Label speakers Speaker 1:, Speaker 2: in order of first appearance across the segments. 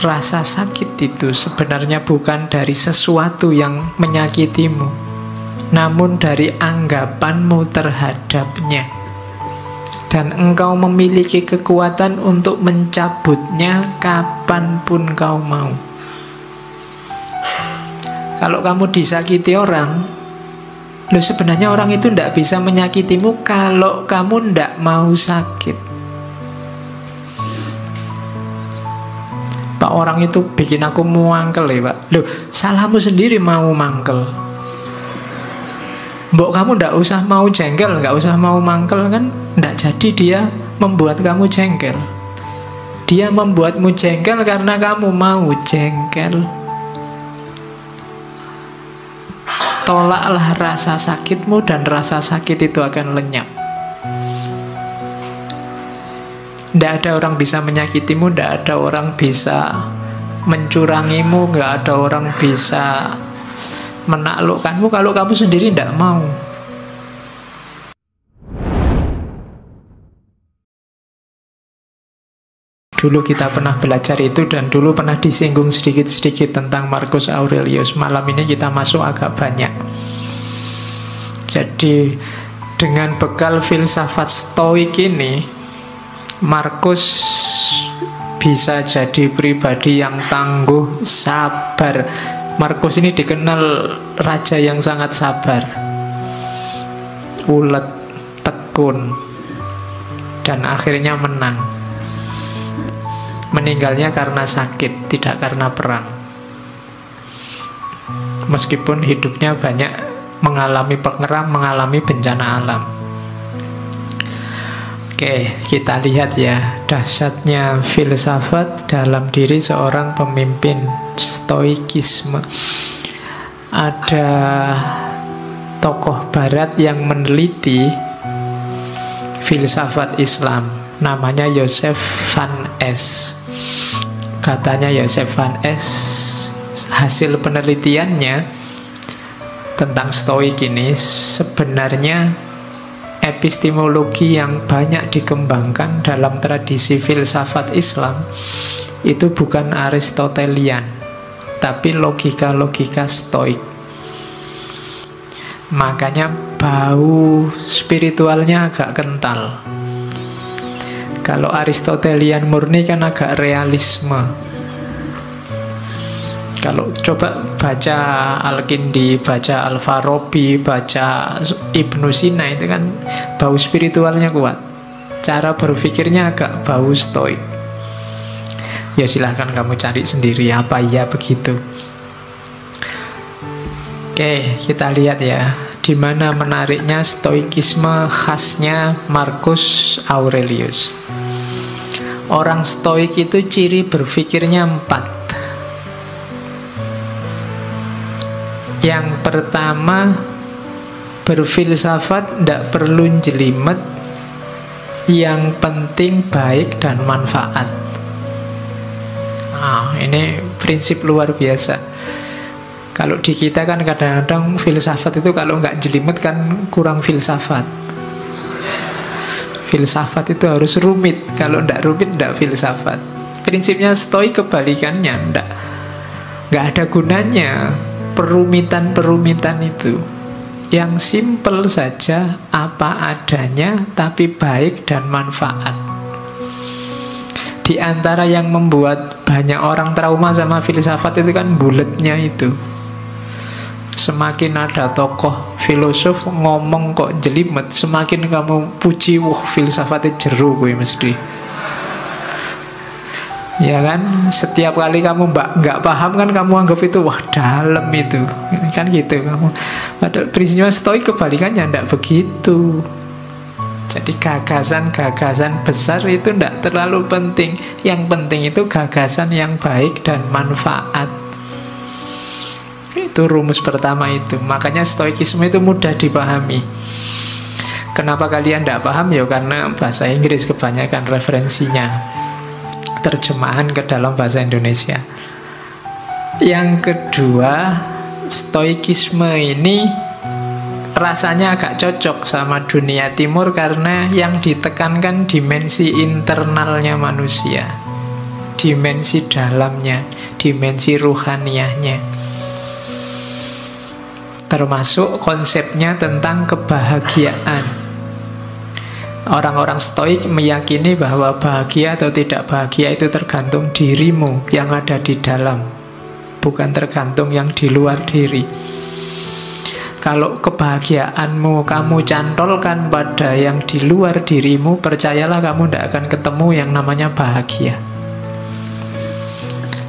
Speaker 1: rasa sakit itu sebenarnya bukan dari sesuatu yang menyakitimu, namun dari anggapanmu terhadapnya. Dan engkau memiliki kekuatan untuk mencabutnya kapanpun kau mau. Kalau kamu disakiti orang, sebenarnya orang itu tidak bisa menyakitimu kalau kamu tidak mau sakit. Pak, orang itu bikin aku mangkel ya Pak. Salahmu sendiri mau mangkel. Mbok kamu ndak usah mau jengkel, nggak usah mau mangkel kan, ndak jadi dia membuat kamu jengkel. Dia membuatmu jengkel karena kamu mau jengkel. Tolaklah rasa sakitmu dan rasa sakit itu akan lenyap. Ndak ada orang bisa menyakitimu, ndak ada orang bisa mencurangimu, nggak ada orang bisa menaklukkanmu kalau kamu sendiri tidak mau. Dulu kita pernah belajar itu dan dulu pernah disinggung sedikit-sedikit tentang Marcus Aurelius. Malam ini kita masuk agak banyak. Jadi dengan bekal filsafat stoik ini, Marcus bisa jadi pribadi yang tangguh, sabar. Marcus ini dikenal raja yang sangat sabar, ulet, tekun, dan akhirnya menang. Meninggalnya karena sakit, tidak karena perang. Meskipun hidupnya banyak mengalami pengeram, mengalami bencana alam. Oke, kita lihat ya dahsyatnya filsafat dalam diri seorang pemimpin stoikisme. Ada tokoh barat yang meneliti filsafat Islam, namanya Joseph van Es. Katanya Joseph van Es, hasil penelitiannya tentang stoik ini sebenarnya epistemologi yang banyak dikembangkan dalam tradisi filsafat Islam itu bukan Aristotelian, tapi logika-logika stoik. Makanya bau spiritualnya agak kental. Kalau Aristotelian murni kan agak realisme. Kalau coba baca Al-Kindi, baca Al-Farabi, baca Ibnu Sina, itu kan bau spiritualnya kuat. Cara berpikirnya agak bau stoik. Ya silahkan kamu cari sendiri apa ya begitu. Oke, kita lihat ya di mana menariknya stoikisme khasnya Marcus Aurelius. Orang stoik itu ciri berpikirnya 4. Yang pertama, berfilsafat tidak perlu jelimet, yang penting baik dan manfaat. Ini prinsip luar biasa. Kalau di kita kan kadang-kadang filsafat itu kalau nggak jelimet kan kurang filsafat. Filsafat itu harus rumit. Kalau nggak rumit nggak filsafat. Prinsipnya stoik kebalikannya, nggak ada gunanya perumitan-perumitan itu. Yang simpel saja, apa adanya, tapi baik dan manfaat. Di antara yang membuat banyak orang trauma sama filsafat itu kan buletnya itu. Semakin ada tokoh filosof ngomong kok jelimet, semakin kamu puji, filsafatnya jeru gue mesti. Ya kan, setiap kali kamu nggak paham kan kamu anggap itu wah dalam itu, kan gitu kamu. Padahal prinsipnya stoik kebalikannya, tidak begitu. Jadi gagasan-gagasan besar itu tidak terlalu penting. Yang penting itu gagasan yang baik dan manfaat. Itu rumus pertama itu. Makanya stoikisme itu mudah dipahami. Kenapa kalian tidak paham? Ya karena bahasa Inggris kebanyakan referensinya, terjemahan ke dalam bahasa Indonesia. Yang kedua, stoikisme ini rasanya agak cocok sama dunia timur karena yang ditekankan dimensi internalnya manusia. dimensi dalamnya, dimensi ruhaniahnya. Termasuk konsepnya tentang kebahagiaan. Orang-orang Stoik meyakini bahwa bahagia atau tidak bahagia itu tergantung dirimu yang ada di dalam, bukan tergantung yang di luar diri. Kalau kebahagiaanmu kamu cantolkan pada yang di luar dirimu, percayalah kamu tidak akan ketemu yang namanya bahagia.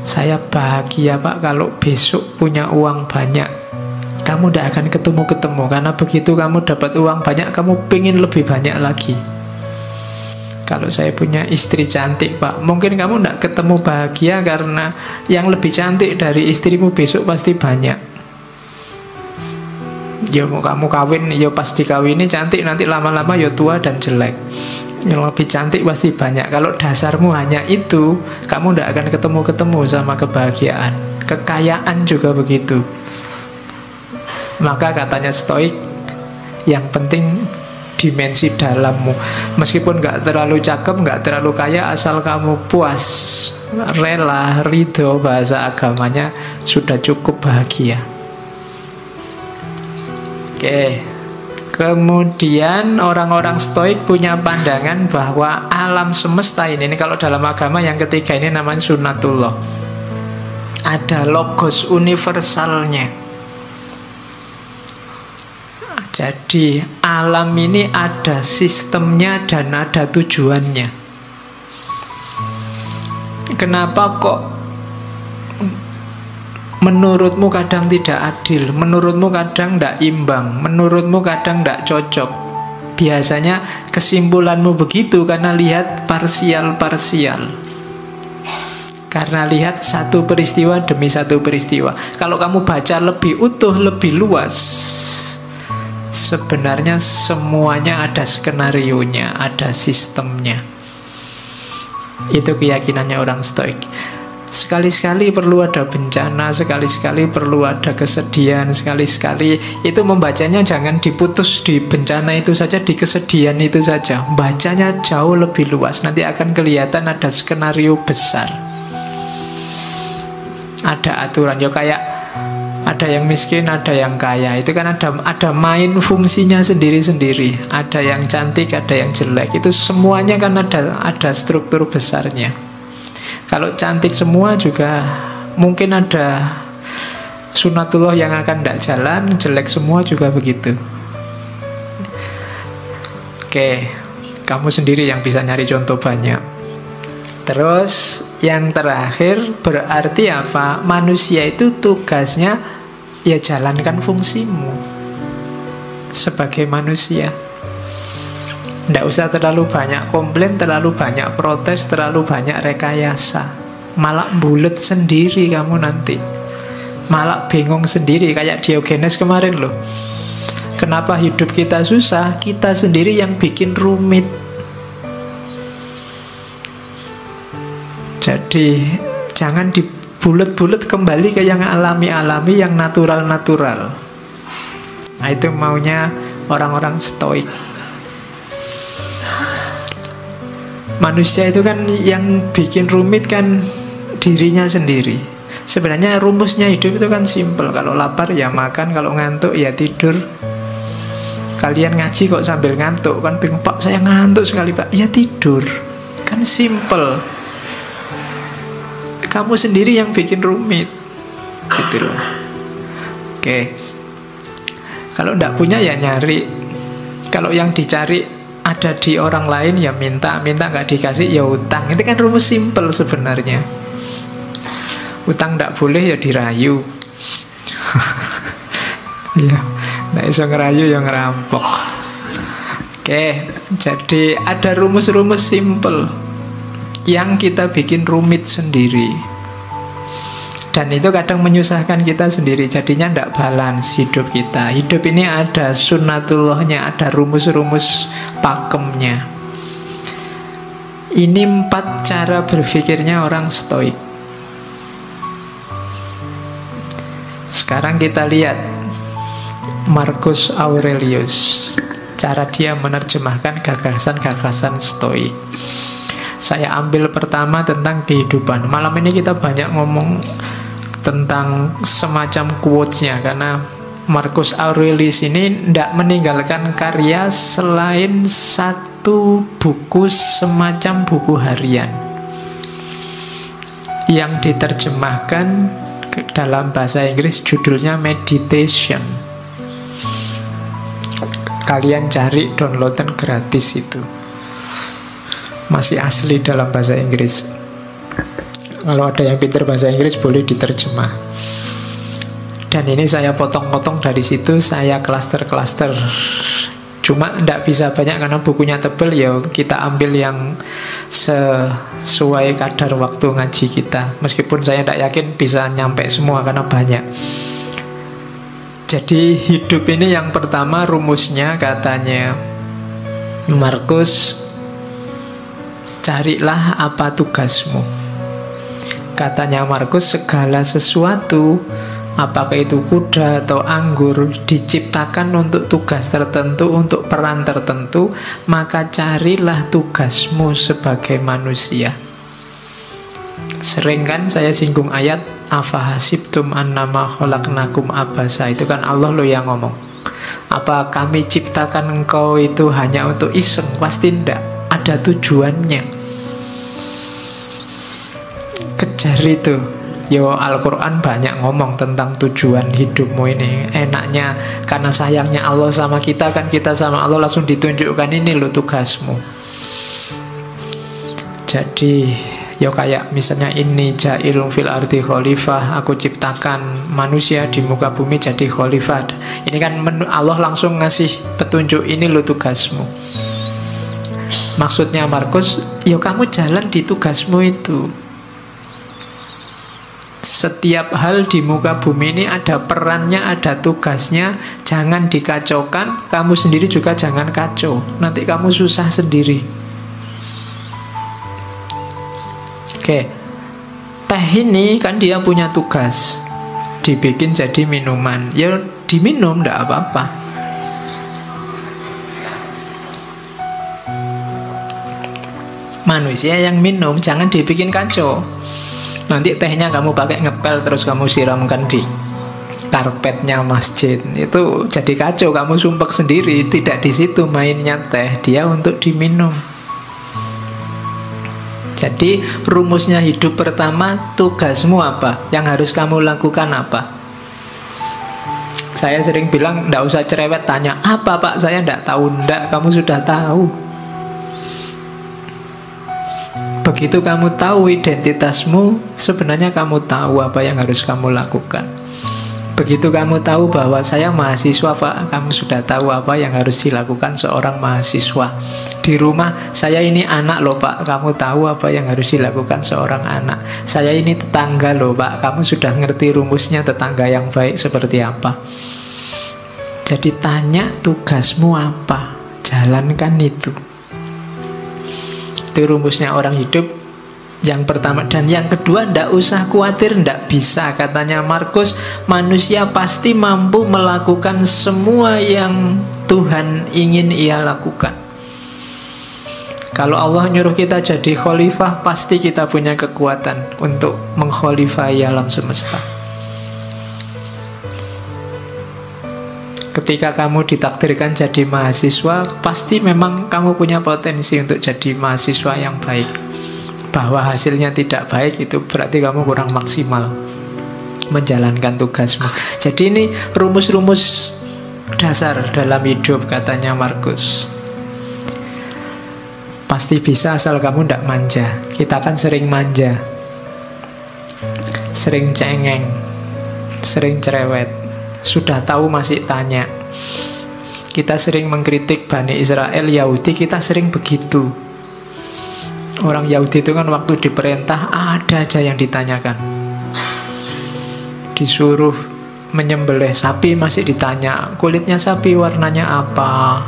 Speaker 1: Saya bahagia Pak kalau besok punya uang banyak. Kamu tidak akan ketemu-ketemu, karena begitu kamu dapat uang banyak, kamu pengen lebih banyak lagi. Kalau saya punya istri cantik Pak, mungkin kamu tidak ketemu bahagia karena yang lebih cantik dari istrimu besok pasti banyak. Ya mau kamu kawin, ya pasti kawin ini cantik, nanti lama-lama ya tua dan jelek. Yang lebih cantik pasti banyak. Kalau dasarmu hanya itu, kamu tidak akan ketemu-ketemu sama kebahagiaan. Kekayaan juga begitu. Maka katanya Stoik, yang penting dimensi dalammu. Meskipun gak terlalu cakep, gak terlalu kaya, asal kamu puas, rela, ridho, bahasa agamanya, sudah cukup bahagia. Oke. Kemudian orang-orang Stoik punya pandangan bahwa alam semesta ini kalau dalam agama yang ketiga ini namanya sunnatullah. Ada logos universalnya. Jadi alam ini ada sistemnya dan ada tujuannya. Kenapa kok menurutmu kadang tidak adil, menurutmu kadang tidak imbang, menurutmu kadang tidak cocok? Biasanya kesimpulanmu begitu karena lihat parsial-parsial, karena lihat satu peristiwa demi satu peristiwa. Kalau kamu baca lebih utuh, lebih luas, sebenarnya semuanya ada skenarionya, ada sistemnya. Itu keyakinannya orang Stoik. Sekali-sekali perlu ada bencana, sekali-sekali perlu ada kesedihan, sekali-sekali itu membacanya jangan diputus di bencana itu saja, di kesedihan itu saja. Bacanya jauh lebih luas, nanti akan kelihatan ada skenario besar. Ada aturan, ya kayak ada yang miskin, ada yang kaya. Itu kan ada main fungsinya sendiri-sendiri. Ada yang cantik, ada yang jelek. Itu semuanya kan ada struktur besarnya. Kalau cantik semua juga mungkin ada sunatullah yang akan tidak jalan. Jelek semua juga begitu. Oke, kamu sendiri yang bisa nyari contoh banyak. Terus yang terakhir berarti apa? Manusia itu tugasnya ya jalankan fungsimu sebagai manusia. Tidak usah terlalu banyak komplain, terlalu banyak protes, terlalu banyak rekayasa. Malah bulet sendiri kamu nanti. Malah bingung sendiri kayak Diogenes kemarin loh. Kenapa hidup kita susah? Kita sendiri yang bikin rumit. Jadi jangan dibulet-bulet, kembali ke yang alami-alami, yang natural-natural. Nah itu maunya orang-orang Stoik. Manusia itu kan yang bikin rumit kan dirinya sendiri. Sebenarnya rumusnya hidup itu kan simple. Kalau lapar ya makan, kalau ngantuk ya tidur. Kalian ngaji kok sambil ngantuk kan bingung, Pak saya ngantuk sekali Pak. Ya tidur. Kan simple. Kamu sendiri yang bikin rumit gitu loh. Oke. Kalau tidak punya ya nyari. Kalau yang dicari ada di orang lain ya minta nggak dikasih ya utang. Itu kan rumus simple sebenarnya. Utang tidak boleh ya dirayu. Iya, nggak bisa ngerayu yang ngerampok. Oke, jadi ada rumus-rumus simple yang kita bikin rumit sendiri. Dan itu kadang menyusahkan kita sendiri. Jadinya tidak balance hidup kita. Hidup ini ada sunnatullahnya, ada rumus-rumus pakemnya. Ini 4 cara berpikirnya orang Stoik. Sekarang kita lihat Marcus Aurelius, cara dia menerjemahkan gagasan-gagasan Stoik. Saya ambil pertama tentang kehidupan. Malam ini kita banyak ngomong tentang semacam quotes-nya, karena Marcus Aurelius ini tidak meninggalkan karya selain satu buku semacam buku harian yang diterjemahkan dalam bahasa Inggris, judulnya Meditation. Kalian cari, downloadan gratis itu. Masih asli dalam bahasa Inggris. Kalau ada yang pintar bahasa Inggris boleh diterjemah. Dan ini saya potong-potong dari situ, saya klaster-klaster. Cuma tidak bisa banyak karena bukunya tebal, ya kita ambil yang sesuai kadar waktu ngaji kita. Meskipun saya tidak yakin bisa nyampe semua karena banyak. Jadi hidup ini yang pertama rumusnya katanya Marcus, carilah apa tugasmu. Katanya Marcus, segala sesuatu, apakah itu kuda atau anggur, diciptakan untuk tugas tertentu, untuk peran tertentu. Maka carilah tugasmu sebagai manusia. Sering kan saya singgung ayat afahasibtum annama khalaqnakum abasa. Itu kan Allah lo yang ngomong. Apa kami ciptakan engkau itu hanya untuk iseng? Pasti tidak. Ada tujuannya. Kejar itu. Yo, Al-Quran banyak ngomong tentang tujuan hidupmu ini. Enaknya karena sayangnya Allah sama kita, kan kita sama Allah langsung ditunjukkan, ini lo tugasmu. Jadi yo kayak misalnya ini ja'ilun fil ardi khalifah, aku ciptakan manusia di muka bumi jadi khalifah. Ini kan Allah langsung ngasih petunjuk, ini lo tugasmu. Maksudnya Marcus, yo kamu jalan di tugasmu itu. Setiap hal di muka bumi ini ada perannya, ada tugasnya. Jangan dikacaukan. Kamu sendiri juga jangan kacau. Nanti kamu susah sendiri. Oke. Teh ini kan dia punya tugas, dibikin jadi minuman. Ya diminum, tidak apa-apa. Manusia yang minum jangan dibikin kacau. Nanti tehnya kamu pakai ngepel terus kamu siramkan di karpetnya masjid, itu jadi kacau, kamu sumpek sendiri. Tidak di situ mainnya teh, dia untuk diminum. Jadi rumusnya hidup pertama, tugasmu apa? Yang harus kamu lakukan apa? Saya sering bilang, tidak usah cerewet tanya, apa Pak? Saya tidak tahu. Tidak, kamu sudah tahu. Begitu kamu tahu identitasmu, sebenarnya kamu tahu apa yang harus kamu lakukan. Begitu kamu tahu bahwa saya mahasiswa Pak, kamu sudah tahu apa yang harus dilakukan seorang mahasiswa. Di rumah, saya ini anak loh Pak, kamu tahu apa yang harus dilakukan seorang anak. Saya ini tetangga loh Pak, kamu sudah ngerti rumusnya tetangga yang baik seperti apa. Jadi tanya tugasmu apa, jalankan itu. Itu rumusnya orang hidup yang pertama. Dan yang kedua, tidak usah khawatir, tidak bisa. Katanya Marcus, manusia pasti mampu melakukan semua yang Tuhan ingin ia lakukan. Kalau Allah nyuruh kita jadi khalifah, pasti kita punya kekuatan untuk mengkhalifahi alam semesta. Ketika kamu ditakdirkan jadi mahasiswa, pasti memang kamu punya potensi untuk jadi mahasiswa yang baik. Bahwa hasilnya tidak baik, itu berarti kamu kurang maksimal menjalankan tugasmu. Jadi ini rumus-rumus dasar dalam hidup, katanya Marcus. Pasti bisa asal kamu tidak manja. Kita kan sering manja, sering cengeng, sering cerewet. Sudah tahu masih tanya. Kita sering mengkritik Bani Israel, Yahudi, kita sering begitu. Orang Yahudi itu kan waktu diperintah ada aja yang ditanyakan. Disuruh menyembelih sapi masih ditanya, kulitnya sapi warnanya apa,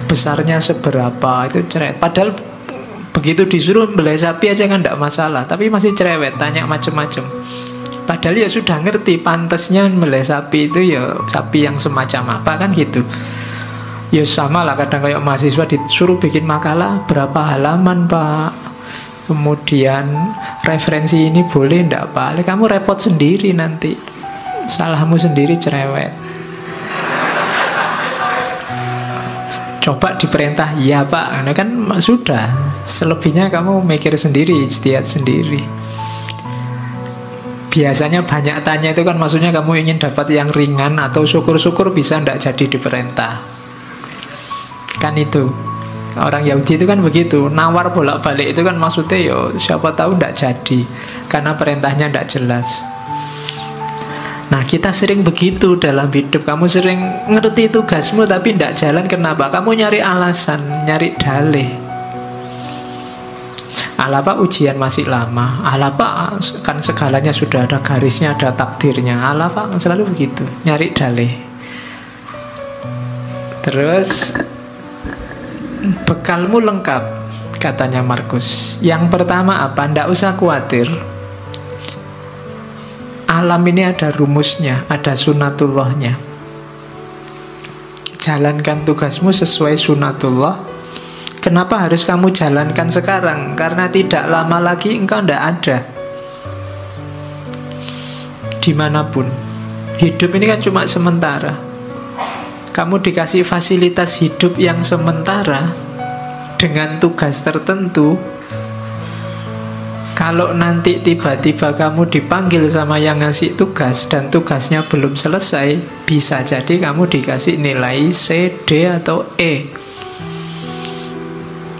Speaker 1: besarnya seberapa, itu cerewet. Padahal begitu disuruh membelih sapi aja kan tidak masalah, tapi masih cerewet, tanya macam-macam. Padahal ya sudah ngerti pantasnya membelih sapi itu ya sapi yang semacam apa, kan gitu. Ya sama lah, kadang kayak mahasiswa disuruh bikin makalah, berapa halaman Pak, kemudian referensi ini boleh ndak Pak, kamu repot sendiri nanti, salahmu sendiri cerewet. Coba diperintah, ya Pak, nah kan sudah, selebihnya kamu mikir sendiri, ijtihad sendiri. Biasanya banyak tanya itu kan maksudnya kamu ingin dapat yang ringan, atau syukur-syukur bisa ndak jadi diperintah. Kan itu orang Yahudi itu kan begitu, nawar bolak-balik itu kan maksudnya yo siapa tahu ndak jadi karena perintahnya ndak jelas. Nah kita sering begitu dalam hidup. Kamu sering ngerti tugasmu tapi ndak jalan, kenapa? Kamu nyari alasan, nyari dalih. Alah Pak, ujian masih lama. Alah Pak, kan segalanya sudah ada garisnya, ada takdirnya. Alah Pak, selalu begitu, nyari dalih. Terus bekalmu lengkap, katanya Markus. Yang pertama apa? Ndak usah khawatir. Alam ini ada rumusnya, ada sunatullahnya. Jalankan tugasmu sesuai sunatullah. Kenapa harus kamu jalankan sekarang? Karena tidak lama lagi engkau ndak ada. Dimanapun. Hidup ini kan cuma sementara. Kamu dikasih fasilitas hidup yang sementara dengan tugas tertentu. Kalau nanti tiba-tiba kamu dipanggil sama yang ngasih tugas dan tugasnya belum selesai, bisa jadi kamu dikasih nilai C, D, atau E.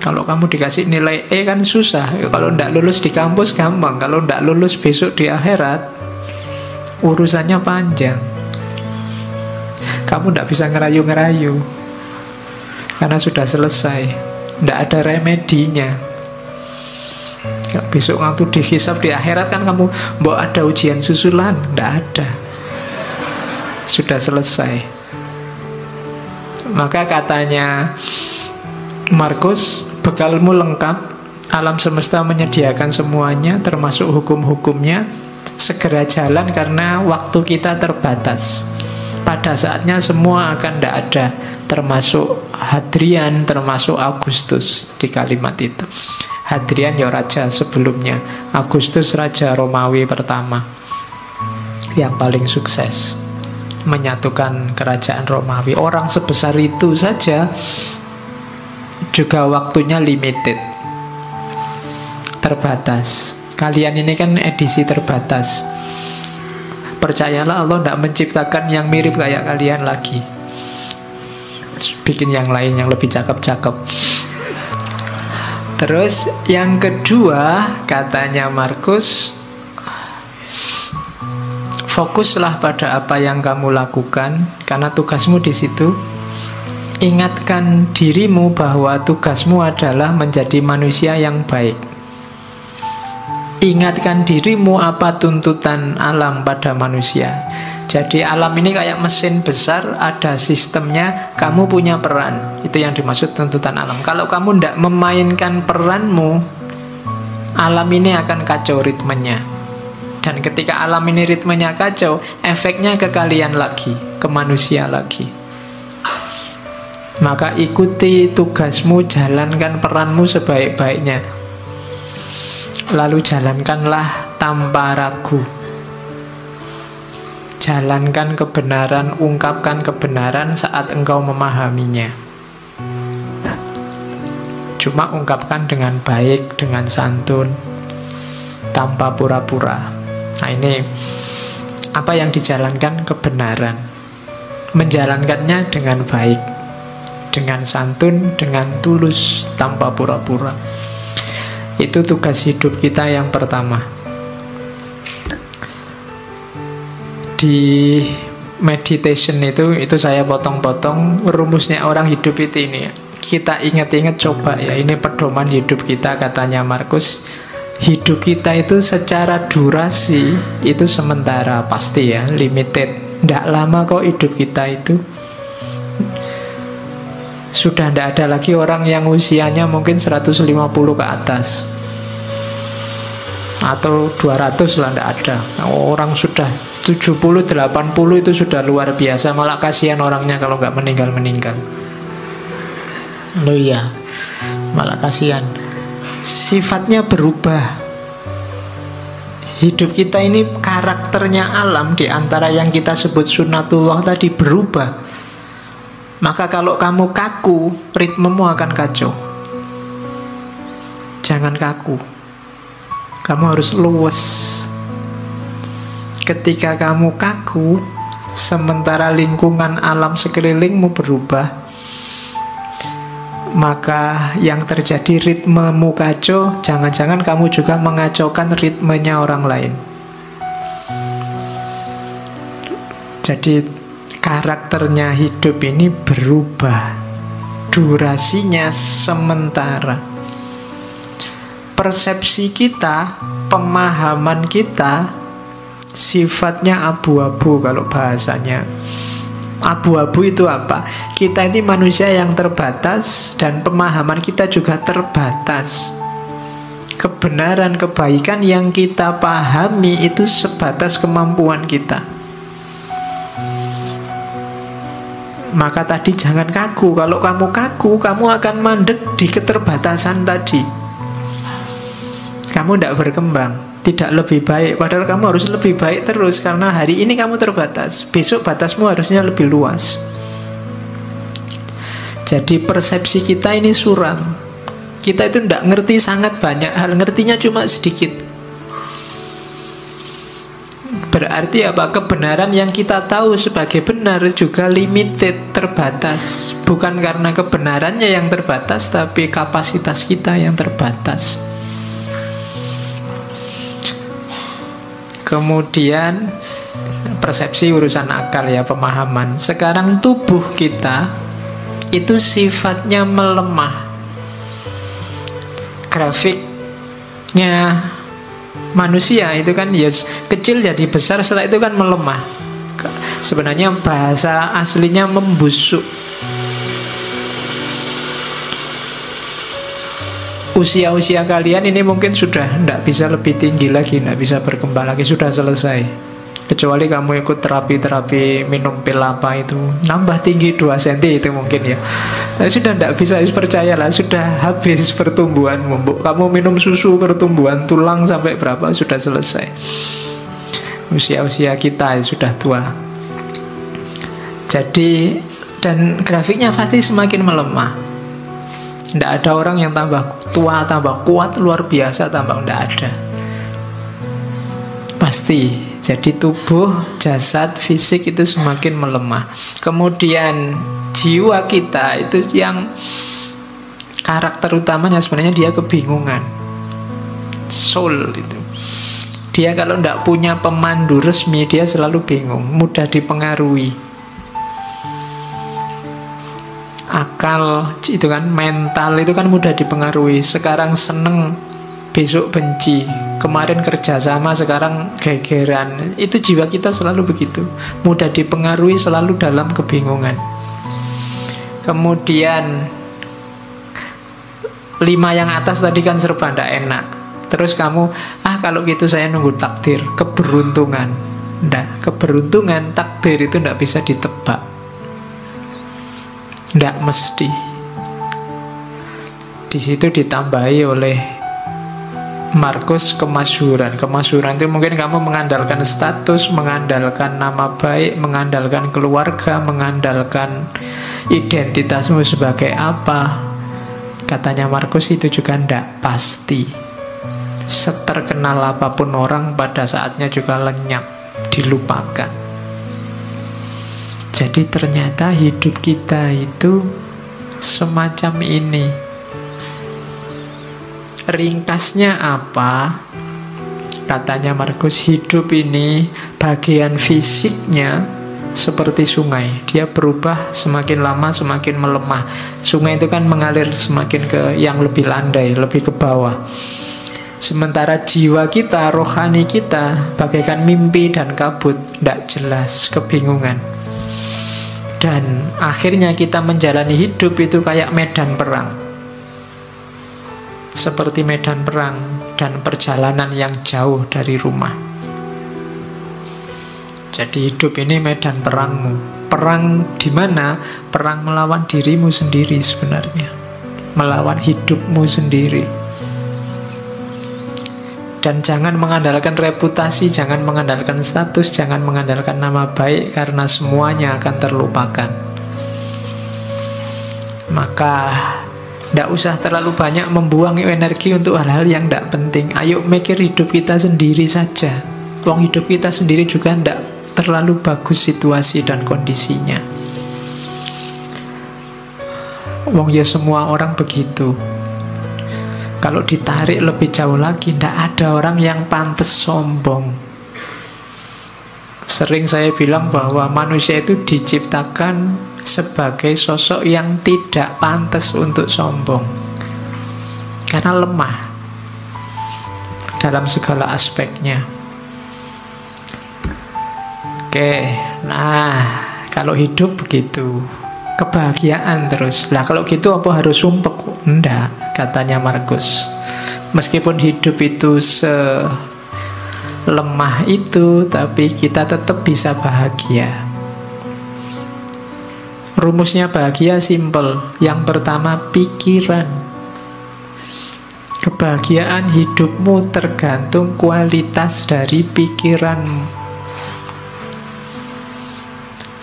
Speaker 1: Kalau kamu dikasih nilai E kan susah. Kalau ndak lulus di kampus gampang. Kalau ndak lulus besok di akhirat, urusannya panjang. Kamu ndak bisa ngerayu-ngerayu karena sudah selesai. Ndak ada remedinya. Besok waktu dihisab di akhirat kan kamu mbok ada ujian susulan, ndak ada. Sudah selesai. Maka katanya Markus, bekalmu lengkap, alam semesta menyediakan semuanya, termasuk hukum-hukumnya. Segera jalan karena waktu kita terbatas. Pada saatnya semua akan tidak ada, termasuk Hadrian, termasuk Agustus di kalimat itu. Hadrian ya raja sebelumnya, Agustus raja Romawi pertama yang paling sukses menyatukan kerajaan Romawi. Orang sebesar itu saja juga waktunya limited, terbatas. Kalian ini kan edisi terbatas. Percayalah Allah tidak menciptakan yang mirip kayak kalian lagi. Bikin yang lain yang lebih cakep-cakep. Terus yang kedua, katanya Markus, fokuslah pada apa yang kamu lakukan karena tugasmu di situ. Ingatkan dirimu bahwa tugasmu adalah menjadi manusia yang baik. Ingatkan dirimu apa tuntutan alam pada manusia. Jadi alam ini kayak mesin besar, ada sistemnya, kamu punya peran. Itu yang dimaksud tuntutan alam. Kalau kamu tidak memainkan peranmu, alam ini akan kacau ritmenya. Dan ketika alam ini ritmenya kacau, efeknya ke kalian lagi, ke manusia lagi. Maka ikuti tugasmu, jalankan peranmu sebaik-baiknya. Lalu jalankanlah tanpa ragu. Jalankan kebenaran, ungkapkan kebenaran saat engkau memahaminya. Cuma ungkapkan dengan baik, dengan santun, tanpa pura-pura. Nah ini apa yang dijalankan? Kebenaran. Menjalankannya dengan baik, dengan santun, dengan tulus, tanpa pura-pura. Itu tugas hidup kita yang pertama. Di meditation itu saya potong-potong rumusnya orang hidup itu ini. Kita ingat-ingat coba ya, ini pedoman hidup kita katanya Markus. Hidup kita itu secara durasi itu sementara, pasti ya, limited. Tidak lama kok hidup kita itu. Sudah tidak ada lagi orang yang usianya mungkin 150 ke atas atau 200 lah, tidak ada. Orang sudah 70-80 itu sudah luar biasa. Malah kasihan orangnya kalau nggak meninggal-meninggal. Loh iya, malah kasihan. sifatnya berubah. Hidup kita ini karakternya alam di antara yang kita sebut sunnatullah tadi berubah. Maka kalau kamu kaku, ritmemu akan kacau. Jangan kaku. Kamu harus luwes. Ketika kamu kaku, sementara lingkungan alam sekelilingmu berubah, maka yang terjadi ritmemu kacau. Jangan-jangan kamu juga mengacaukan ritmenya orang lain. Jadi karakternya hidup ini berubah. Durasinya sementara. Persepsi kita, pemahaman kita sifatnya abu-abu kalau bahasanya. Abu-abu itu apa? Kita ini manusia yang terbatas dan pemahaman kita juga terbatas. Kebenaran, kebaikan yang kita pahami itu sebatas kemampuan kita. Maka tadi jangan kaku. Kalau kamu kaku, kamu akan mandek di keterbatasan tadi. Kamu tidak berkembang, tidak lebih baik. Padahal kamu harus lebih baik terus. Karena hari ini kamu terbatas, besok batasmu harusnya lebih luas. Jadi persepsi kita ini suram. Kita itu tidak ngerti sangat banyak hal, ngertinya cuma sedikit. Berarti apa? Kebenaran yang kita tahu sebagai benar juga limited, terbatas. Bukan karena kebenarannya yang terbatas, tapi kapasitas kita yang terbatas. Kemudian persepsi urusan akal ya, pemahaman. Sekarang tubuh kita itu sifatnya melemah. Grafiknya manusia itu kan ya kecil jadi besar, setelah itu kan melemah. Sebenarnya bahasa aslinya membusuk. Usia-usia kalian ini mungkin sudah tidak bisa lebih tinggi lagi, tidak bisa berkembang lagi, sudah selesai. Kecuali kamu ikut terapi-terapi minum pil apa itu, nambah tinggi 2 cm itu mungkin ya. Sudah tidak bisa, percayalah, sudah habis pertumbuhanmu. Kamu minum susu pertumbuhan tulang sampai berapa, sudah selesai. Usia-usia kita sudah tua. Jadi, dan grafiknya pasti semakin melemah. Tidak ada orang yang tambah tua, tambah kuat, luar biasa, tambah tidak ada. Pasti. Jadi tubuh, jasad, fisik itu semakin melemah. Kemudian jiwa kita itu yang karakter utamanya sebenarnya dia kebingungan. Soul itu. Dia kalau tidak punya pemandu resmi, dia selalu bingung, mudah dipengaruhi. Akal itu kan, mental itu kan mudah dipengaruhi. Sekarang seneng, besok benci. Kemarin kerjasama, sekarang gegeran. Itu jiwa kita selalu begitu, mudah dipengaruhi, selalu dalam kebingungan. Kemudian 5 yang atas tadi kan serba tidak enak. Terus kamu, kalau gitu saya nunggu takdir, keberuntungan. Tidak, keberuntungan, takdir itu tidak bisa ditebak. Tidak mesti. Di situ ditambahi oleh Markus kemasyhuran. Kemasyhuran itu mungkin kamu mengandalkan status, mengandalkan nama baik, mengandalkan keluarga, mengandalkan identitasmu sebagai apa. Katanya Markus itu juga tidak pasti. Seterkenal apapun orang, pada saatnya juga lenyap, dilupakan. Jadi ternyata hidup kita itu semacam ini. Ringkasnya apa? Katanya Markus, hidup ini bagian fisiknya seperti sungai. Dia berubah semakin lama semakin melemah. Sungai itu kan mengalir semakin ke yang lebih landai, lebih ke bawah. Sementara jiwa kita, rohani kita bagaikan mimpi dan kabut, tidak jelas, kebingungan. Dan akhirnya kita menjalani hidup itu kayak medan perang. Seperti medan perang dan perjalanan yang jauh dari rumah. Jadi hidup ini medan perangmu. Perang di mana? Perang melawan dirimu sendiri sebenarnya. Melawan hidupmu sendiri. Dan jangan mengandalkan reputasi, jangan mengandalkan status, jangan mengandalkan nama baik, karena semuanya akan terlupakan. Maka tidak usah terlalu banyak membuang energi untuk hal-hal yang tidak penting. Ayo mikir hidup kita sendiri saja. Wong hidup kita sendiri juga tidak terlalu bagus situasi dan kondisinya. Wong ya semua orang begitu. Kalau ditarik lebih jauh lagi, tidak ada orang yang pantas sombong. Sering saya bilang bahwa manusia itu diciptakan sebagai sosok yang tidak pantas untuk sombong, karena lemah dalam segala aspeknya. Oke, nah kalau hidup begitu, kebahagiaan terus. Lah kalau gitu apa harus sumpek? Enggak, katanya Markus. Meskipun hidup itu selemah itu, tapi kita tetap bisa bahagia. Rumusnya bahagia simple. Yang pertama, pikiran. Kebahagiaan hidupmu tergantung kualitas dari pikiranmu.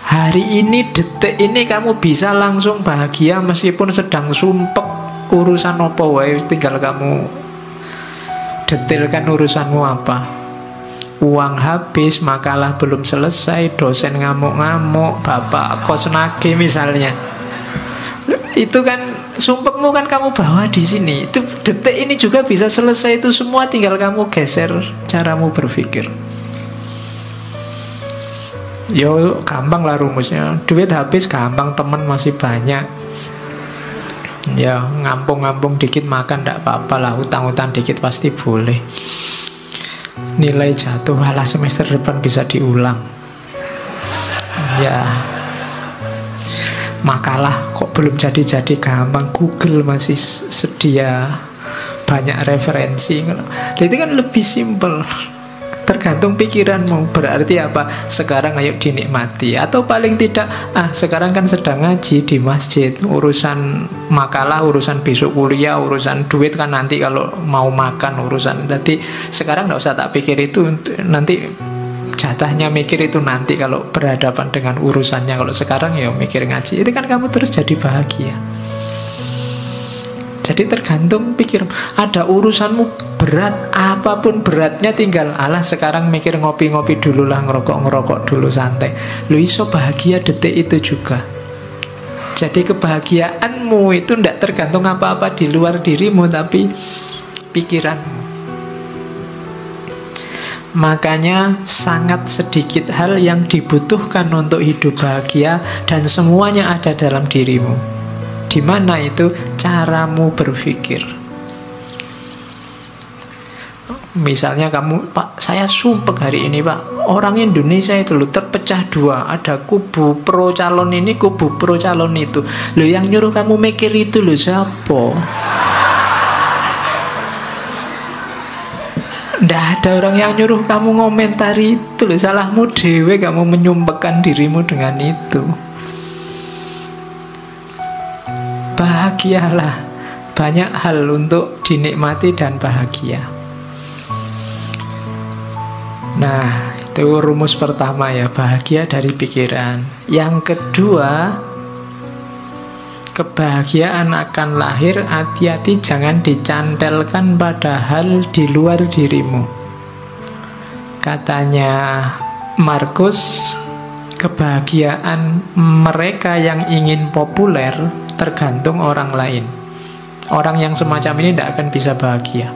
Speaker 1: Hari ini, detik ini kamu bisa langsung bahagia meskipun sedang sumpek urusan apa wae, tinggal kamu detailkan urusanmu apa. Uang habis, makalah belum selesai, dosen ngamuk-ngamuk, bapak kos nagih misalnya. Itu kan sumpekmu kan kamu bawa di sini. Itu detik ini juga bisa selesai itu semua, tinggal kamu geser caramu berpikir. Yo gampang lah rumusnya. Duit habis gampang, teman masih banyak. Ya ngampung-ngampung dikit makan tidak apa-apa lah, hutang-hutang dikit pasti boleh. Nilai jatuh, alah semester depan bisa diulang. Ya makalah kok belum jadi-jadi gampang, Google masih sedia banyak referensi. Itu kan lebih simpel. Tergantung pikiranmu. Berarti apa? Sekarang ayo dinikmati. Atau paling tidak, sekarang kan sedang ngaji di masjid, urusan makalah, urusan besok kuliah, urusan duit kan nanti kalau mau makan urusan. Jadi sekarang gak usah tak pikir itu, nanti jatahnya mikir itu nanti kalau berhadapan dengan urusannya. Kalau sekarang ya mikir ngaji. Itu kan kamu terus jadi bahagia. Jadi tergantung pikir. Ada urusanmu berat, apapun beratnya, tinggal alah sekarang mikir ngopi-ngopi dulu lah, ngerokok-ngerokok dulu santai. Lu iso bahagia detik itu juga. Jadi kebahagiaanmu itu tidak tergantung apa-apa di luar dirimu, tapi pikiranmu. Makanya sangat sedikit hal yang dibutuhkan untuk hidup bahagia, dan semuanya ada dalam dirimu. Di mana itu? Caramu berpikir. Misalnya kamu, Pak, saya sumpek hari ini, Pak, orang Indonesia itu loh terpecah dua. Ada kubu pro calon ini, kubu pro calon itu. Loh yang nyuruh kamu mikir itu loh siapa? Nggak ada orang yang nyuruh kamu ngomentari itu loh. Salahmu dewe kamu menyumpekkan dirimu dengan itu. Bahagialah. Banyak hal untuk dinikmati dan bahagia. Nah, itu rumus pertama ya, bahagia dari pikiran. Yang kedua, kebahagiaan akan lahir, hati-hati jangan dicantelkan pada hal di luar dirimu. Katanya Markus, kebahagiaan mereka yang ingin populer tergantung orang lain. Orang yang semacam ini tidak akan bisa bahagia.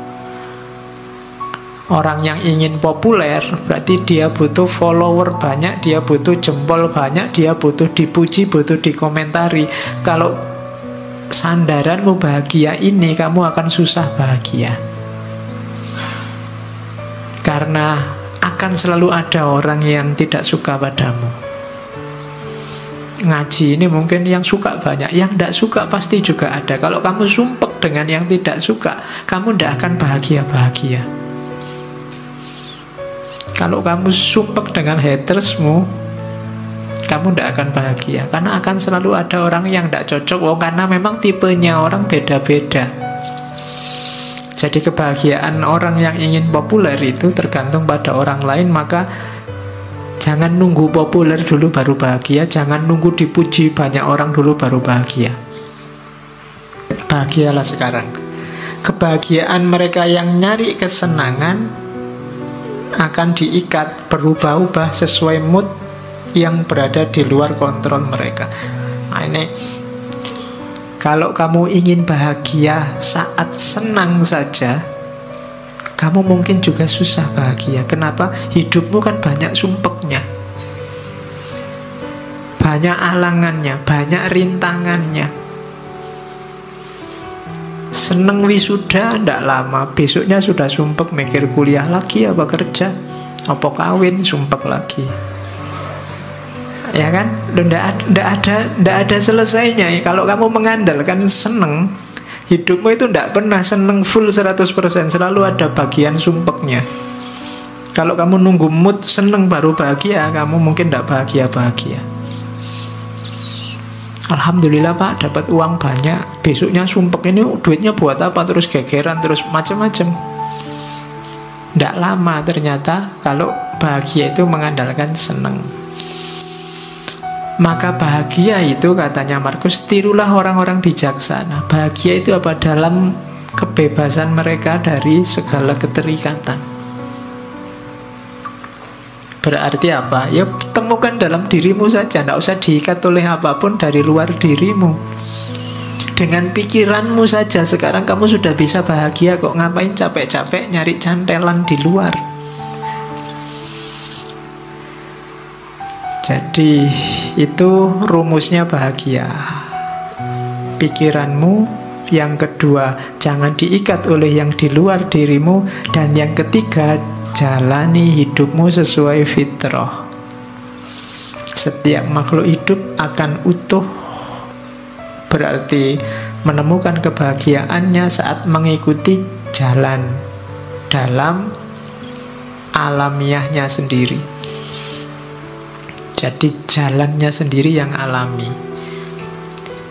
Speaker 1: Orang yang ingin populer berarti dia butuh follower banyak, dia butuh jempol banyak, dia butuh dipuji, butuh dikomentari. Kalau sandaranmu bahagia ini, kamu akan susah bahagia. Karena akan selalu ada orang yang tidak suka padamu. Ngaji ini mungkin yang suka banyak, yang tidak suka pasti juga ada. Kalau kamu sumpek dengan yang tidak suka, kamu tidak akan bahagia-bahagia. Kalau kamu sumpek dengan hatersmu, kamu tidak akan bahagia. Karena akan selalu ada orang yang tidak cocok. Karena memang tipenya orang beda-beda. Jadi kebahagiaan orang yang ingin populer itu tergantung pada orang lain. Maka jangan nunggu populer dulu baru bahagia. Jangan nunggu dipuji banyak orang dulu baru bahagia. Bahagialah sekarang. Kebahagiaan mereka yang nyari kesenangan akan diikat, berubah-ubah sesuai mood yang berada di luar kontrol mereka. Nah ini, kalau kamu ingin bahagia saat senang saja, kamu mungkin juga susah bahagia. Kenapa? Hidupmu kan banyak sumpeknya, banyak alangannya, banyak rintangannya. Seneng wisuda ndak lama, besoknya sudah sumpek mikir kuliah lagi apa kerja, apa kawin, sumpek lagi. Ya kan? Ndak ada selesainya. Kalau kamu mengandalkan seneng, hidupmu itu ndak pernah seneng full 100%, selalu ada bagian sumpeknya. Kalau kamu nunggu mood seneng baru bahagia, kamu mungkin ndak bahagia-bahagia. Alhamdulillah Pak, dapat uang banyak, besoknya sumpek, ini duitnya buat apa, terus gegeran, terus macam-macam. Ndak lama ternyata kalau bahagia itu mengandalkan seneng. Maka bahagia itu, katanya Markus, tirulah orang-orang bijaksana. Bahagia itu apa? Dalam kebebasan mereka dari segala keterikatan. Berarti apa? Ya temukan dalam dirimu saja, tidak usah diikat oleh apapun dari luar dirimu. Dengan pikiranmu saja sekarang kamu sudah bisa bahagia kok. Ngapain capek-capek nyari cantelan di luar? Jadi itu rumusnya bahagia. Pikiranmu. Yang kedua, jangan diikat oleh yang di luar dirimu. Dan yang ketiga, jalani hidupmu sesuai fitrah. Setiap makhluk hidup akan utuh, berarti menemukan kebahagiaannya saat mengikuti jalan dalam alamiahnya sendiri. Jadi jalannya sendiri yang alami.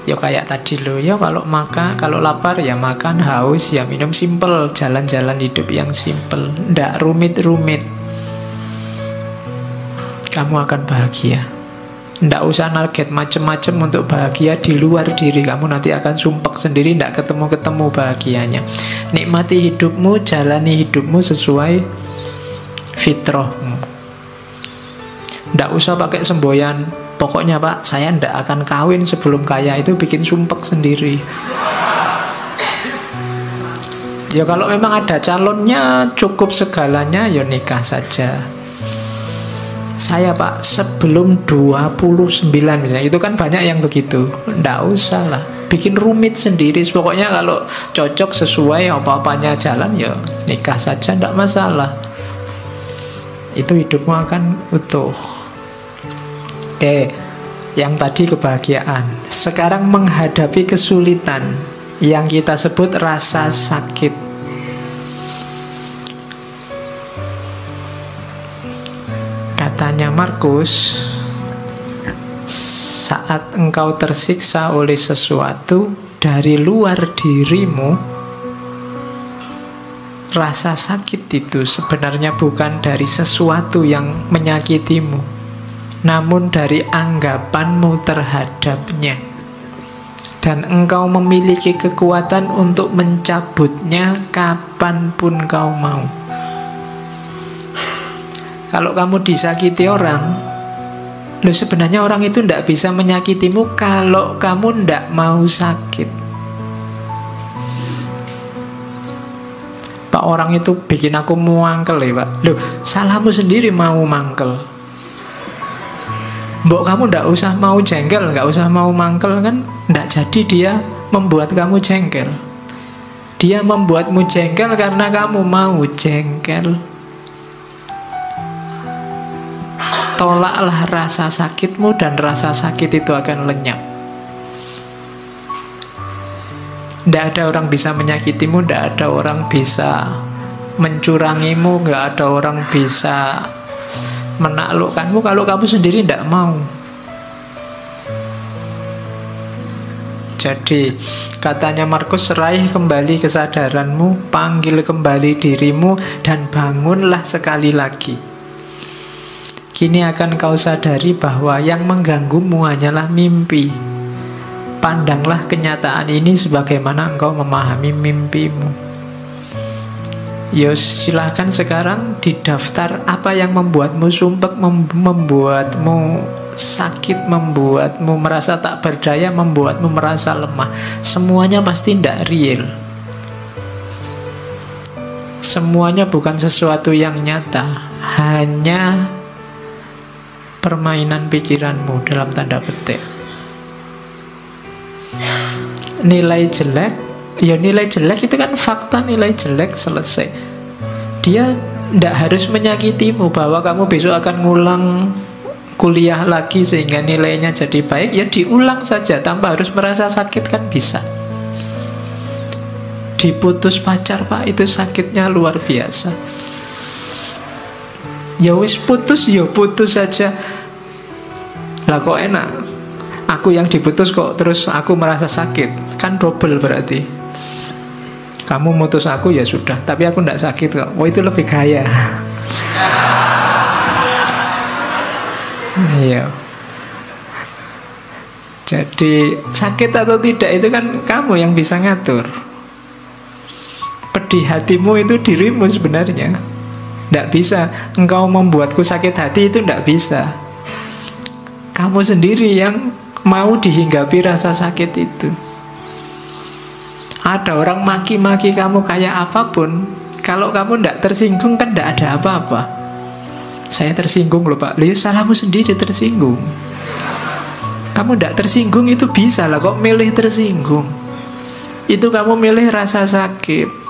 Speaker 1: Ya kayak tadi loh, ya kalau makan, kalau lapar ya makan, haus ya minum, simple, jalan-jalan hidup yang simple, ndak rumit-rumit. Kamu akan bahagia. Ndak usah target macem-macem untuk bahagia di luar diri kamu, nanti akan sumpek sendiri, ndak ketemu-ketemu bahagianya. Nikmati hidupmu, jalani hidupmu sesuai fitrahmu. Ndak usah pakai semboyan. Pokoknya Pak, saya ndak akan kawin sebelum kaya, itu bikin sumpek sendiri. Ya kalau memang ada calonnya, cukup segalanya, ya nikah saja. Saya Pak, sebelum 29 misalnya, itu kan banyak yang begitu. Ndak usah lah, bikin rumit sendiri. Pokoknya kalau cocok sesuai apa-apanya jalan, ya nikah saja, ndak masalah. Itu hidupmu akan utuh. Oke, yang tadi kebahagiaan. Sekarang menghadapi kesulitan yang kita sebut rasa sakit. Katanya Markus, saat engkau tersiksa oleh sesuatu dari luar dirimu, rasa sakit itu sebenarnya bukan dari sesuatu yang menyakitimu, namun dari anggapanmu terhadapnya. Dan engkau memiliki kekuatan untuk mencabutnya kapanpun kau mau. Kalau kamu disakiti orang, sebenarnya orang itu tidak bisa menyakitimu kalau kamu tidak mau sakit. Pak, orang itu bikin aku mangkel ya Pak. Salahmu sendiri mau mangkel. Mbok kamu ndak usah mau jengkel, nggak usah mau mangkel kan, ndak jadi dia membuat kamu jengkel. Dia membuatmu jengkel karena kamu mau jengkel. Tolaklah rasa sakitmu dan rasa sakit itu akan lenyap. Ndak ada orang bisa menyakitimu, ndak ada orang bisa mencurangimu, nggak ada orang bisa menaklukkanmu kalau kamu sendiri tidak mau. terjadi. Katanya Markus, raih kembali kesadaranmu, panggil kembali dirimu, dan bangunlah sekali lagi. Kini akan kau sadari bahwa yang mengganggumu hanyalah mimpi. Pandanglah kenyataan ini sebagaimana engkau memahami mimpimu. Yos, silahkan sekarang didaftar apa yang membuatmu sumpek, membuatmu sakit, membuatmu merasa tak berdaya, membuatmu merasa lemah. Semuanya pasti tidak real. Semuanya bukan sesuatu yang nyata, hanya permainan pikiranmu dalam tanda petik. Nilai jelek, ya nilai jelek itu kan fakta, nilai jelek selesai. Dia tidak harus menyakitimu bahwa kamu besok akan ngulang kuliah lagi sehingga nilainya jadi baik. Ya diulang saja tanpa harus merasa sakit, kan bisa. Diputus pacar, Pak, itu sakitnya luar biasa. Ya wis putus, ya putus saja. Lah kok enak, aku yang diputus kok terus aku merasa sakit. Kan double berarti. Kamu mutus aku ya sudah, tapi aku tidak sakit kok. Oh, itu lebih kaya. Iya. Jadi sakit atau tidak itu kan kamu yang bisa ngatur. Pedih hatimu itu dirimu sebenarnya. Tidak bisa engkau membuatku sakit hati, itu tidak bisa. Kamu sendiri yang mau dihinggapi rasa sakit itu. Ada orang maki-maki kamu kayak apapun, kalau kamu tidak tersinggung kan tidak ada apa-apa. Saya tersinggung loh Pak. Lihat salahmu sendiri tersinggung. Kamu tidak tersinggung itu bisa lah, kok milih tersinggung. Itu kamu milih rasa sakit.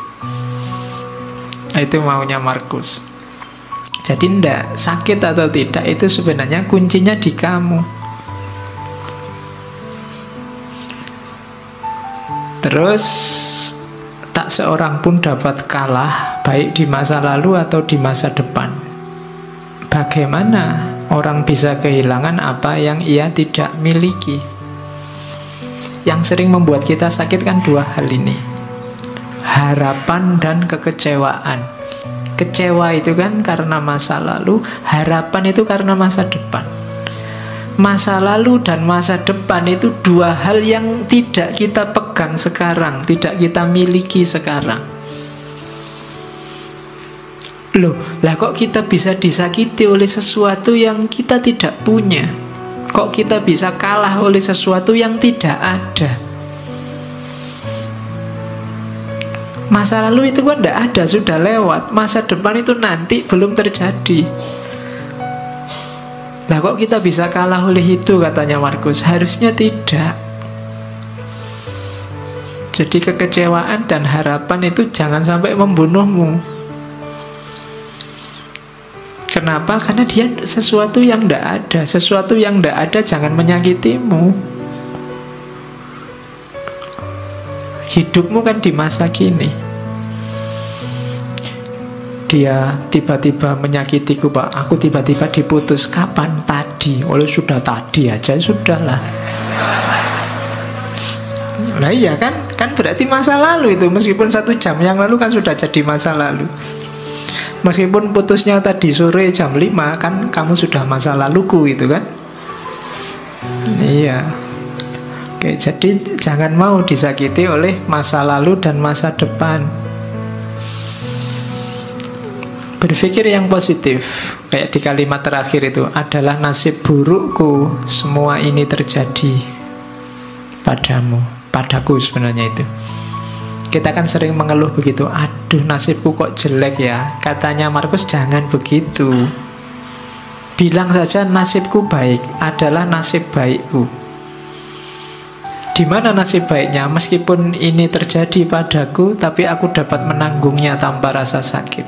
Speaker 1: Itu maunya Markus. Jadi tidak, sakit atau tidak itu sebenarnya kuncinya di kamu. Terus tak seorang pun dapat kalah, baik di masa lalu atau di masa depan. Bagaimana orang bisa kehilangan apa yang ia tidak miliki? Yang sering membuat kita sakit kan dua hal ini, harapan dan kekecewaan. Kecewa itu kan karena masa lalu, harapan itu karena masa depan. Masa lalu dan masa depan itu dua hal yang tidak kita pegang sekarang, tidak kita miliki sekarang. Loh, lah kok kita bisa disakiti oleh sesuatu yang kita tidak punya? Kok kita bisa kalah oleh sesuatu yang tidak ada? Masa lalu itu kan tidak ada, sudah lewat. Masa depan itu nanti, belum terjadi. Lah kok kita bisa kalah oleh itu, katanya Markus? Harusnya tidak. Jadi kekecewaan dan harapan itu jangan sampai membunuhmu. Kenapa? Karena dia sesuatu yang tidak ada. Sesuatu yang tidak ada jangan menyakitimu. Hidupmu kan di masa kini. Dia tiba-tiba menyakitiku, Pak. Aku tiba-tiba diputus. Kapan? Tadi. Oleh sudah tadi aja, sudahlah. Nah iya kan? Kan berarti masa lalu itu. Meskipun 1 jam yang lalu kan sudah jadi masa lalu. Meskipun putusnya tadi sore jam 5, kan kamu sudah masa laluku itu kan? Iya. Oke, jadi jangan mau disakiti oleh masa lalu dan masa depan. Berpikir yang positif, kayak di kalimat terakhir itu, adalah nasib burukku semua ini terjadi padamu, padaku sebenarnya itu. Kita kan sering mengeluh begitu, aduh nasibku kok jelek ya. Katanya Markus, jangan begitu. Bilang saja nasibku baik, adalah nasib baikku. Di mana nasib baiknya? Meskipun ini terjadi padaku, tapi aku dapat menanggungnya tanpa rasa sakit.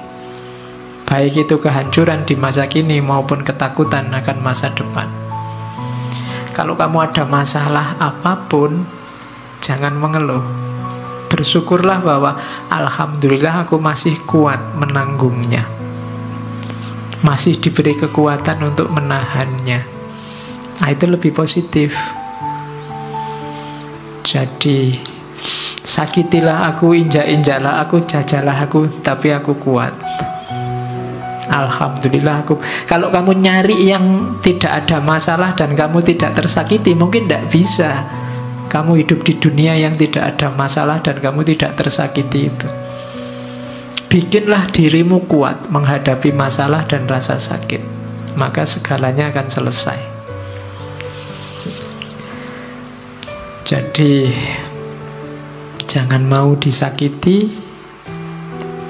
Speaker 1: Baik itu kehancuran di masa kini maupun ketakutan akan masa depan. Kalau kamu ada masalah apapun, jangan mengeluh. Bersyukurlah bahwa alhamdulillah aku masih kuat menanggungnya. Masih diberi kekuatan untuk menahannya. Nah, itu lebih positif. Jadi sakitilah aku, injak-injaklah aku, jajalah aku, tapi aku kuat. Alhamdulillah aku. Kalau kamu nyari yang tidak ada masalah dan kamu tidak tersakiti, mungkin tidak bisa kamu hidup di dunia yang tidak ada masalah dan kamu tidak tersakiti itu. Bikinlah dirimu kuat menghadapi masalah dan rasa sakit, maka segalanya akan selesai. Jadi jangan mau disakiti.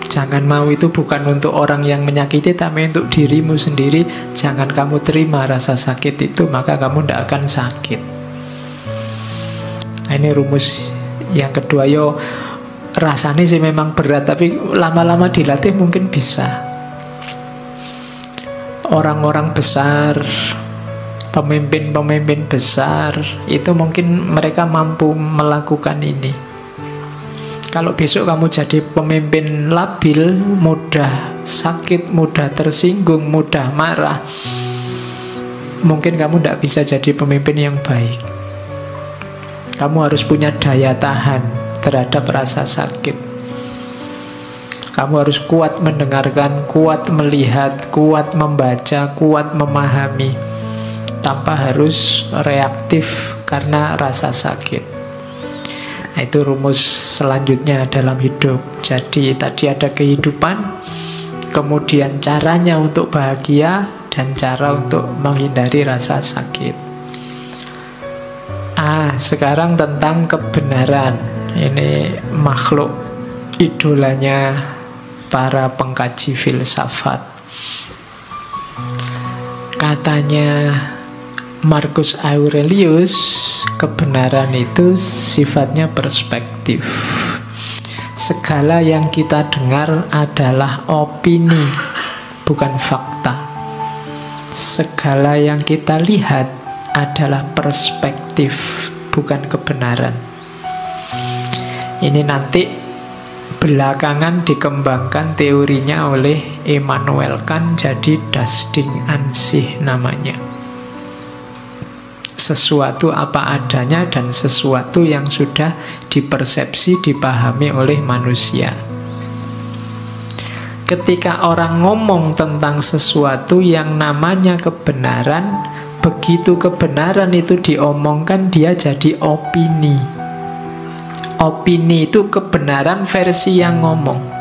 Speaker 1: Jangan mau itu bukan untuk orang yang menyakiti, tapi untuk dirimu sendiri. Jangan kamu terima rasa sakit itu, maka kamu tidak akan sakit. Nah, ini rumus yang kedua. Yo, rasanya sih memang berat, tapi lama-lama dilatih mungkin bisa. Orang-orang besar, pemimpin-pemimpin besar, itu mungkin mereka mampu melakukan ini. Kalau besok kamu jadi pemimpin labil, mudah sakit, mudah tersinggung, mudah marah, mungkin kamu tidak bisa jadi pemimpin yang baik. Kamu harus punya daya tahan terhadap rasa sakit. Kamu harus kuat mendengarkan, kuat melihat, kuat membaca, kuat memahami, tanpa harus reaktif karena rasa sakit. Nah, itu rumus selanjutnya dalam hidup. Jadi tadi ada kehidupan, kemudian caranya untuk bahagia, dan cara untuk menghindari rasa sakit. Sekarang tentang kebenaran. Ini makhluk idolanya para pengkaji filsafat. Katanya Marcus Aurelius, kebenaran itu sifatnya perspektif. Segala yang kita dengar adalah opini, bukan fakta. Segala yang kita lihat adalah perspektif, bukan kebenaran. Ini nanti belakangan dikembangkan teorinya oleh Immanuel Kant, jadi Das Ding an sich namanya. Sesuatu apa adanya dan sesuatu yang sudah dipersepsi, dipahami oleh manusia. Ketika orang ngomong tentang sesuatu yang namanya kebenaran, begitu kebenaran itu diomongkan, dia jadi opini. Opini itu kebenaran versi yang ngomong.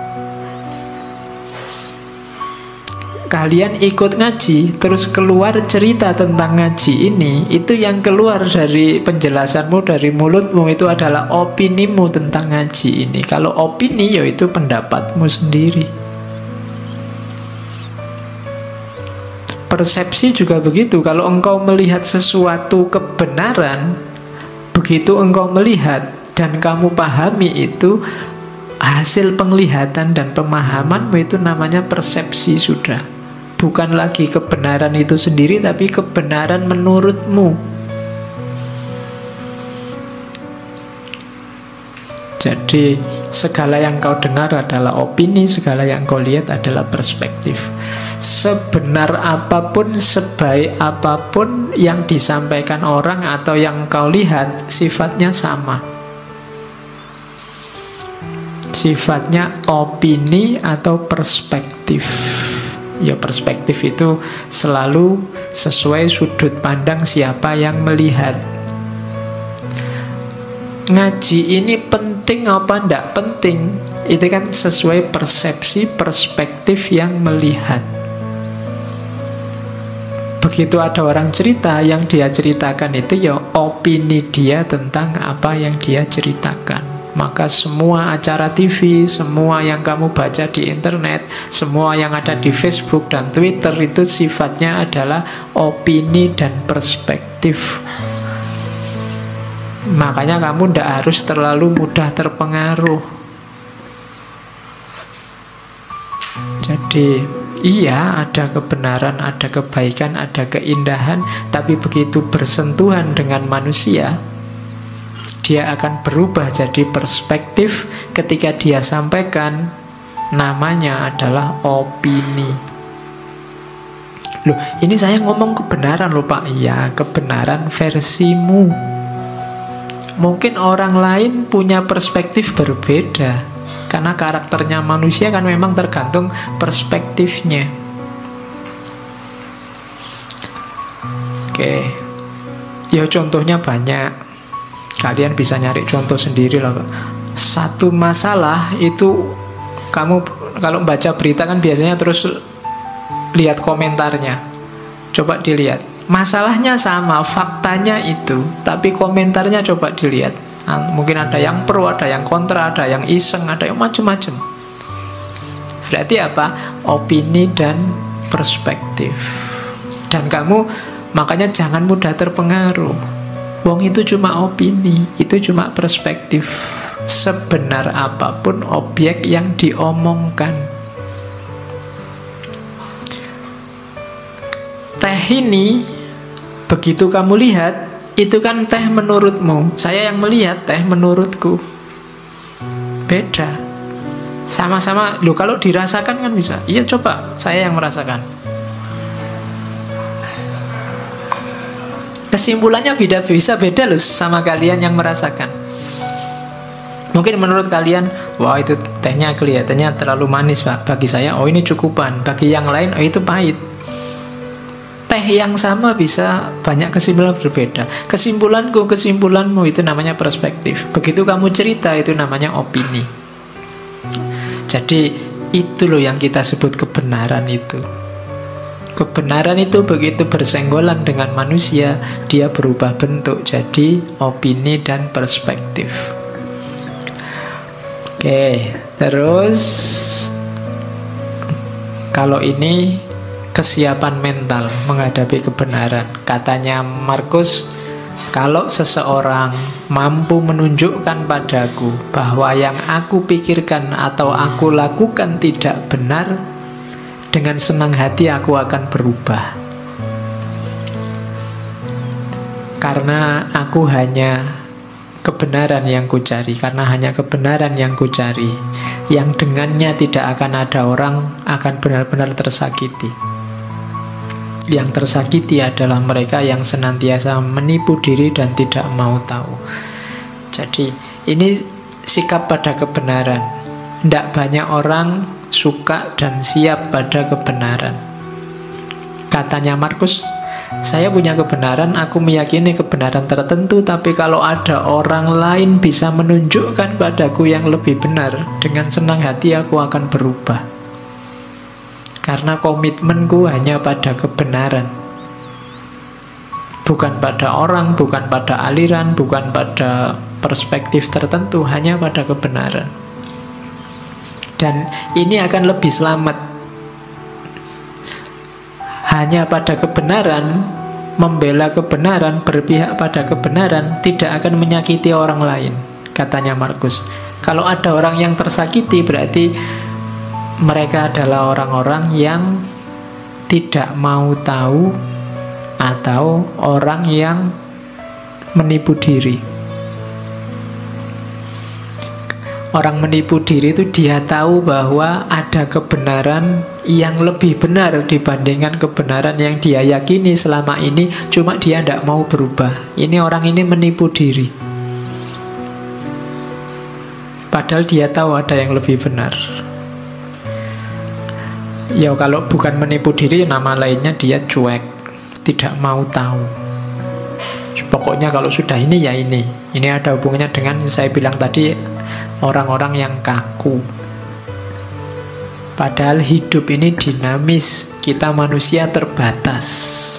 Speaker 1: Kalian ikut ngaji, terus keluar cerita tentang ngaji ini, itu yang keluar dari penjelasanmu, dari mulutmu, itu adalah opinimu tentang ngaji ini. Kalau opini, yaitu pendapatmu sendiri. Persepsi juga begitu. Kalau engkau melihat sesuatu kebenaran, begitu engkau melihat dan kamu pahami itu, hasil penglihatan dan pemahamanmu itu namanya persepsi sudah. Bukan lagi kebenaran itu sendiri, tapi kebenaran menurutmu. Jadi segala yang kau dengar adalah opini, segala yang kau lihat adalah perspektif. Sebenar apapun, sebaik apapun yang disampaikan orang atau yang kau lihat, sifatnya sama. Sifatnya opini atau perspektif. Ya, perspektif itu selalu sesuai sudut pandang siapa yang melihat. Ngaji ini penting apa enggak penting, itu kan sesuai persepsi, perspektif yang melihat. Begitu ada orang cerita, yang dia ceritakan itu ya opini dia tentang apa yang dia ceritakan. Maka semua acara TV, semua yang kamu baca di internet, semua yang ada di Facebook dan Twitter itu sifatnya adalah opini dan perspektif. Makanya kamu tidak harus terlalu mudah terpengaruh. Jadi iya, ada kebenaran, ada kebaikan, ada keindahan, tapi begitu bersentuhan dengan manusia, dia akan berubah jadi perspektif. Ketika dia sampaikan, namanya adalah opini. Loh, ini saya ngomong kebenaran loh Pak. Iya, kebenaran versimu. Mungkin orang lain punya perspektif berbeda, karena karakternya manusia kan memang tergantung perspektifnya. Oke, ya contohnya banyak. Kalian bisa nyari contoh sendiri lah, Pak. Satu masalah itu, kamu kalau baca berita kan biasanya terus lihat komentarnya. Coba dilihat, masalahnya sama, faktanya itu, tapi komentarnya coba dilihat. Mungkin ada yang pro, ada yang kontra, ada yang iseng, ada yang macam-macam. Berarti apa? Opini dan perspektif. Dan kamu makanya jangan mudah terpengaruh. Wong itu cuma opini, itu cuma perspektif. Sebenar apapun objek yang diomongkan. Teh ini, begitu kamu lihat, itu kan teh menurutmu. Saya yang melihat teh menurutku. Beda. Sama-sama, loh kalau dirasakan kan bisa. Iya coba, saya yang merasakan. Kesimpulannya bisa beda loh sama kalian yang merasakan. Mungkin menurut kalian, wah itu tehnya kelihatannya terlalu manis, Pak. Bagi saya, oh ini cukupan. Bagi yang lain, oh itu pahit. Teh yang sama bisa banyak kesimpulan berbeda. Kesimpulanku, kesimpulanmu, itu namanya perspektif. Begitu kamu cerita, itu namanya opini. Jadi itu loh yang kita sebut kebenaran itu. Kebenaran itu begitu bersenggolan dengan manusia, dia berubah bentuk jadi opini dan perspektif. Oke, terus kalau ini kesiapan mental menghadapi kebenaran. Katanya Markus, kalau seseorang mampu menunjukkan padaku bahwa yang aku pikirkan atau aku lakukan tidak benar, dengan senang hati aku akan berubah. Karena aku hanya kebenaran yang kucari, karena hanya kebenaran yang kucari, yang dengannya tidak akan ada orang akan benar-benar tersakiti. Yang tersakiti adalah mereka yang senantiasa menipu diri dan tidak mau tahu. Jadi ini sikap pada kebenaran. Tidak banyak orang suka dan siap pada kebenaran. Katanya Markus, saya punya kebenaran, aku meyakini kebenaran tertentu, tapi kalau ada orang lain bisa menunjukkan padaku yang lebih benar, dengan senang hati aku akan berubah. Karena komitmenku hanya pada kebenaran, bukan pada orang, bukan pada aliran, bukan pada perspektif tertentu, hanya pada kebenaran. Dan ini akan lebih selamat. Hanya pada kebenaran, membela kebenaran, berpihak pada kebenaran, tidak akan menyakiti orang lain, katanya Markus. Kalau ada orang yang tersakiti, berarti mereka adalah orang-orang yang tidak mau tahu atau orang yang menipu diri. Orang menipu diri itu dia tahu bahwa ada kebenaran yang lebih benar dibandingkan kebenaran yang dia yakini selama ini, cuma dia tidak mau berubah. Ini orang ini menipu diri. Padahal dia tahu ada yang lebih benar. Ya kalau bukan menipu diri, nama lainnya dia cuek, tidak mau tahu. Pokoknya kalau sudah ini ya ini. Ini ada hubungannya dengan saya bilang tadi, orang-orang yang kaku. Padahal hidup ini dinamis, kita manusia terbatas.